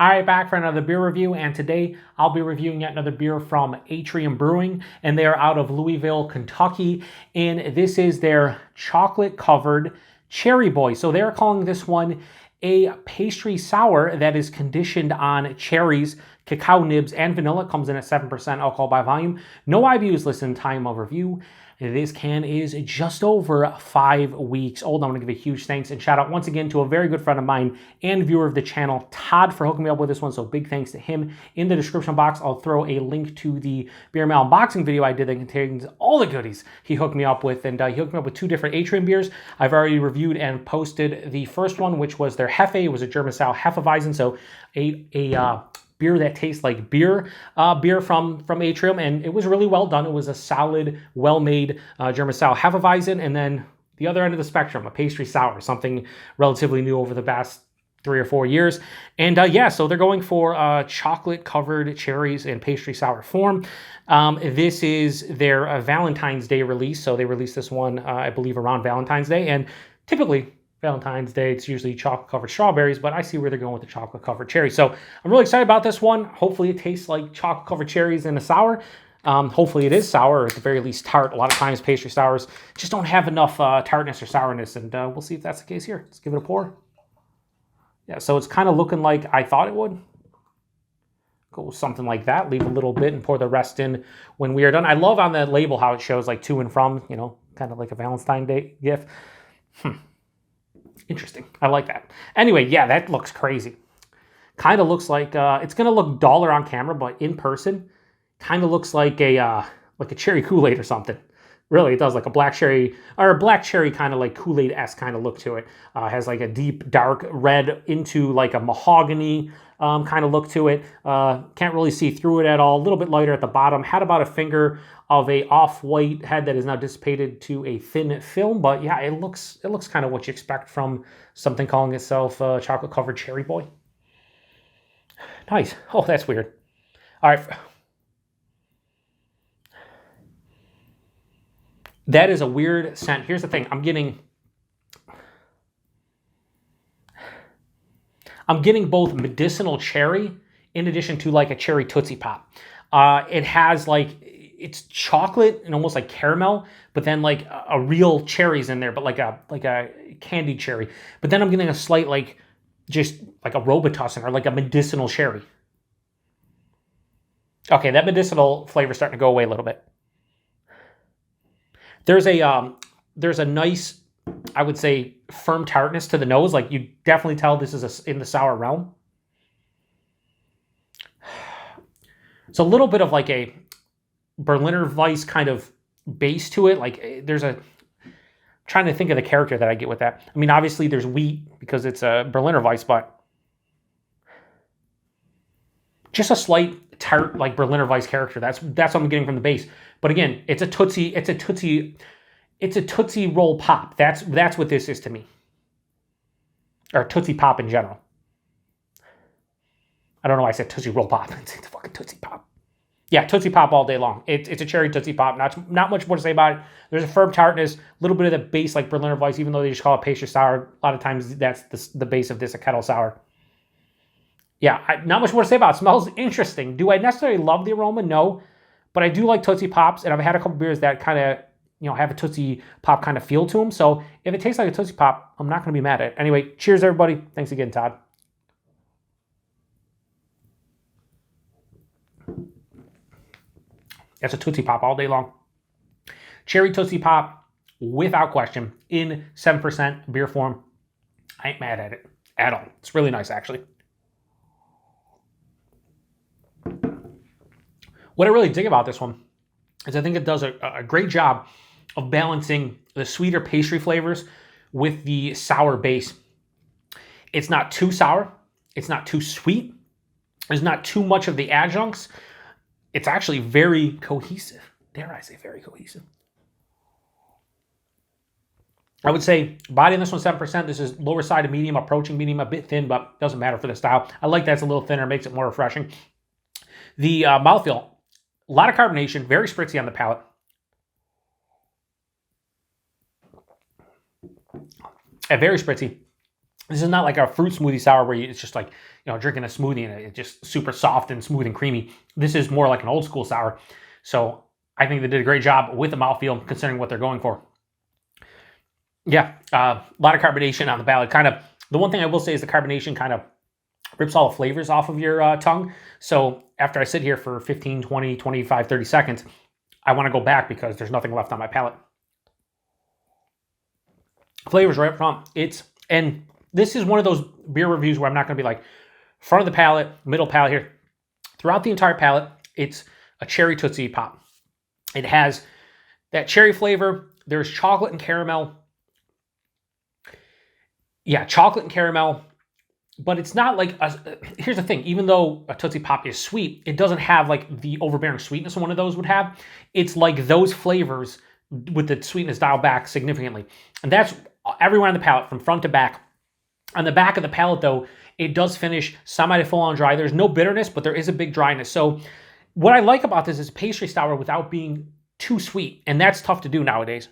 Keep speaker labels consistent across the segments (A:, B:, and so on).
A: All right, back for another beer review, and today I'll be reviewing yet another beer from Atrium Brewing, and they are out of Louisville, Kentucky, and this is their chocolate-covered Cherry Boy. So they're calling this one a pastry sour that is conditioned on cherries, cacao nibs, and vanilla. It comes in at 7% alcohol by volume. No IBUs listed in time of review. This can is just over 5 weeks old. I want to give a huge thanks and shout out once again to a very good friend of mine and viewer of the channel, Todd, for hooking me up with this one. So big thanks to him. In the description box, I'll throw a link to the beer mail unboxing video I did that contains all the goodies he hooked me up with. And he hooked me up with 2 different Atrium beers. I've already reviewed and posted the first one, which was their Hefe. It was a German style Hefeweizen. So a beer that tastes like beer from Atrium, and it was really well done. It was a solid, well-made German style Hefeweizen, and then the other end of the spectrum, a pastry sour, something relatively new over the past 3 or 4 years. And yeah, so they're going for chocolate-covered cherries in pastry sour form. This is their Valentine's Day release, so they released this one, I believe, around Valentine's Day, and typically Valentine's Day, it's usually chocolate-covered strawberries, but I see where they're going with the chocolate-covered cherries. So I'm really excited about this one. Hopefully it tastes like chocolate-covered cherries in a sour. Hopefully it is sour, or at the very least tart. A lot of times pastry sours just don't have enough tartness or sourness, and we'll see if that's the case here. Let's give it a pour. Yeah, so it's kind of looking like I thought it would. Go something like that. Leave a little bit and pour the rest in when we are done. I love on the label how it shows like to and from, you know, kind of like a Valentine's Day gift. Interesting. I like that. Anyway, yeah, that looks crazy. Kind of looks like it's gonna look duller on camera, but in person, kind of looks like a cherry Kool-Aid or something. Really, it does, like a black cherry kind of like Kool-Aid-esque kind of look to it. Has like a deep dark red into like a mahogany kind of look to it. Can't really see through it at all. A little bit lighter at the bottom. Had about a finger of a off-white head that is now dissipated to a thin film. But yeah, it looks kind of what you expect from something calling itself chocolate-covered Cherry Boy. Nice. Oh, that's weird. All right. That is a weird scent. Here's the thing. I'm getting both medicinal cherry in addition to like a cherry Tootsie Pop. It has like, it's chocolate and almost like caramel, but then like a real cherries in there, but like a candied cherry. But then I'm getting a slight like, just like a Robitussin or like a medicinal cherry. Okay, that medicinal flavor is starting to go away a little bit. There's a nice, I would say, firm tartness to the nose. Like you definitely tell this is in the sour realm. It's a little bit of like a Berliner Weiss kind of base to it. Like there's a, trying to think of the character that I get with that. I mean, obviously there's wheat because it's a Berliner Weiss, but just a slight tart like Berliner Weiss character. That's what I'm getting from the base. But again, it's a Tootsie Roll Pop. That's what this is to me. Or Tootsie Pop in general. I don't know why I said Tootsie Roll Pop. It's a fucking Tootsie Pop. Yeah, Tootsie Pop all day long. It's a cherry Tootsie Pop. Not much more to say about it. There's a firm tartness, a little bit of the base like Berliner Weiss, even though they just call it pastry sour. A lot of times that's the base of this, a kettle sour. Yeah, not much more to say about it. It smells interesting. Do I necessarily love the aroma? No. But I do like Tootsie Pops, and I've had a couple beers that kind of, you know, have a Tootsie Pop kind of feel to them. So if it tastes like a Tootsie Pop, I'm not going to be mad at it. Anyway, cheers, everybody. Thanks again, Todd. That's a Tootsie Pop all day long. Cherry Tootsie Pop, without question, in 7% beer form. I ain't mad at it at all. It's really nice, actually. What I really dig about this one is I think it does a great job of balancing the sweeter pastry flavors with the sour base. It's not too sour. It's not too sweet. There's not too much of the adjuncts. It's actually very cohesive. Dare I say very cohesive. I would say body on this one 7%. This is lower side of medium, approaching medium, a bit thin, but doesn't matter for the style. I like that it's a little thinner, makes it more refreshing. The mouthfeel, a lot of carbonation, very spritzy on the palate. Very spritzy. This is not like a fruit smoothie sour where it's just like, drinking a smoothie and it's just super soft and smooth and creamy. This is more like an old school sour. So I think they did a great job with the mouthfeel considering what they're going for. Yeah, a lot of carbonation on the palate. Kind of, the one thing I will say is the carbonation kind of rips all the flavors off of your tongue. So after I sit here for 15, 20, 25, 30 seconds, I want to go back because there's nothing left on my palate. Flavors right up front. And this is one of those beer reviews where I'm not going to be like front of the palate, middle palate here. Throughout the entire palate, it's a cherry Tootsie Pop. It has that cherry flavor. There's chocolate and caramel. Yeah, chocolate and caramel. But it's not like, here's the thing, even though a Tootsie Pop is sweet, it doesn't have like the overbearing sweetness one of those would have. It's like those flavors with the sweetness dialed back significantly. And that's everywhere on the palate from front to back. On the back of the palate though, it does finish semi to full on dry. There's no bitterness, but there is a big dryness. So what I like about this is pastry sour without being too sweet. And that's tough to do nowadays.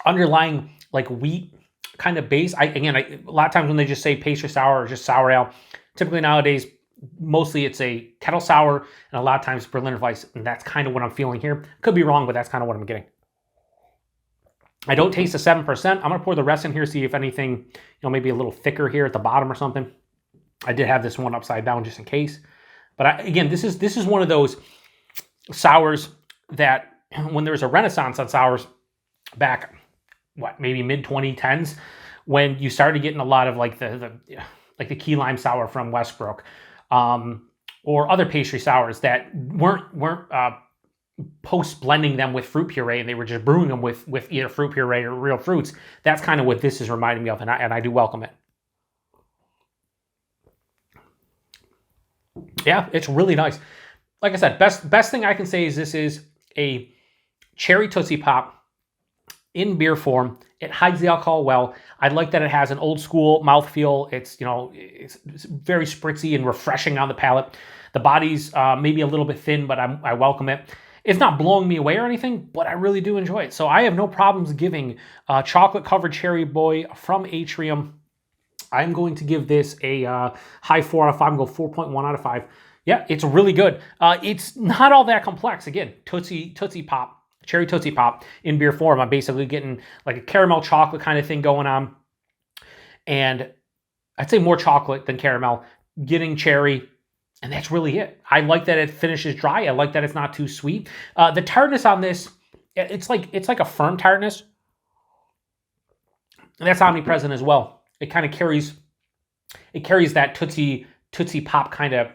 A: Underlying like wheat kind of base. A lot of times when they just say pastry sour or just sour ale, typically nowadays, mostly it's a kettle sour and a lot of times Berliner Weiss. And that's kind of what I'm feeling here. Could be wrong, but that's kind of what I'm getting. I don't taste the 7%. I'm going to pour the rest in here, see if anything, maybe a little thicker here at the bottom or something. I did have this one upside down just in case. But again, this is one of those sours that when there was a renaissance on sours back, maybe mid 2010s, when you started getting a lot of like the key lime sour from Westbrook, or other pastry sours that weren't post blending them with fruit puree and they were just brewing them with either fruit puree or real fruits. That's kind of what this is reminding me of, and I do welcome it. Yeah, it's really nice. Like I said, best thing I can say is this is a cherry Tootsie Pop in beer form. It hides the alcohol well. I like that it has an old school mouthfeel. It's very spritzy and refreshing on the palate. The body's maybe a little bit thin, but I welcome it. It's not blowing me away or anything, but I really do enjoy it. So I have no problems giving Chocolate Covered Cherry Boy from Atrium. I'm going to give this a high 4 out of 5. I'm going to go 4.1 out of 5. Yeah, it's really good. It's not all that complex. Again, Tootsie Pop. Cherry Tootsie Pop in beer form. I'm basically getting like a caramel chocolate kind of thing going on. And I'd say more chocolate than caramel, getting cherry, and that's really it. I like that it finishes dry. I like that it's not too sweet. The tartness on this, it's like a firm tartness. And that's omnipresent as well. It kind of carries that Tootsie Pop kind of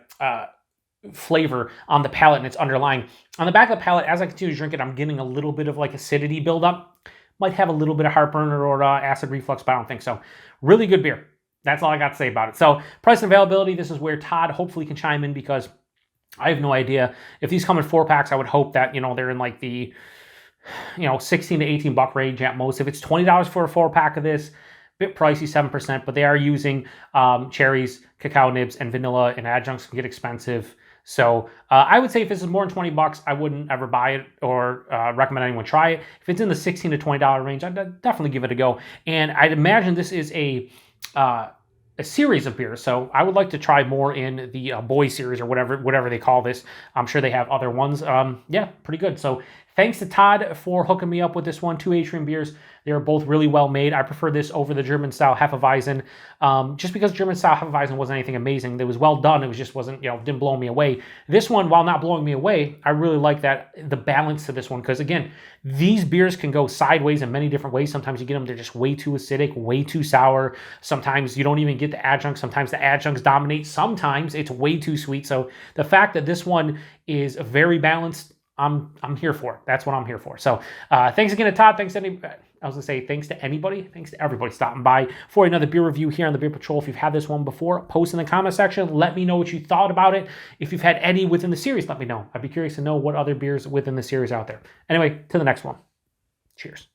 A: flavor on the palate, and it's underlying. On the back of the palate, as I continue to drink it, I'm getting a little bit of like acidity buildup. Might have a little bit of heartburn or acid reflux, but I don't think so. Really good beer. That's all I got to say about it. So price and availability, this is where Todd hopefully can chime in because I have no idea. If these come in 4-packs, I would hope that, they're in like the, 16 to 18 buck range at most. If it's $20 for a 4-pack of this, bit pricey, 7%, but they are using cherries, cacao nibs, and vanilla, and adjuncts can get expensive. So I would say if this is more than 20 bucks, I wouldn't ever buy it or recommend anyone try it. If it's in the $16 to $20 range, I'd definitely give it a go. And I'd imagine this is a series of beers, so I would like to try more in the boy series or whatever they call this. I'm sure they have other ones. Yeah, pretty good. So thanks to Todd for hooking me up with this one. 2 Atrium beers. They are both really well made. I prefer this over the German-style Hefeweizen, just because German-style Hefeweizen wasn't anything amazing. It was well done. It was just wasn't, didn't blow me away. This one, while not blowing me away, I really like the balance to this one, because again, these beers can go sideways in many different ways. Sometimes you get them, they're just way too acidic, way too sour. Sometimes you don't even get the adjuncts. Sometimes the adjuncts dominate. Sometimes it's way too sweet. So the fact that this one is very balanced, I'm here for it. That's what I'm here for. So thanks again to Todd. Thanks to thanks to anybody. Thanks to everybody stopping by for another beer review here on the Beer Patrol. If you've had this one before, post in the comment section. Let me know what you thought about it. If you've had any within the series, let me know. I'd be curious to know what other beers within the series out there. Anyway, to the next one. Cheers.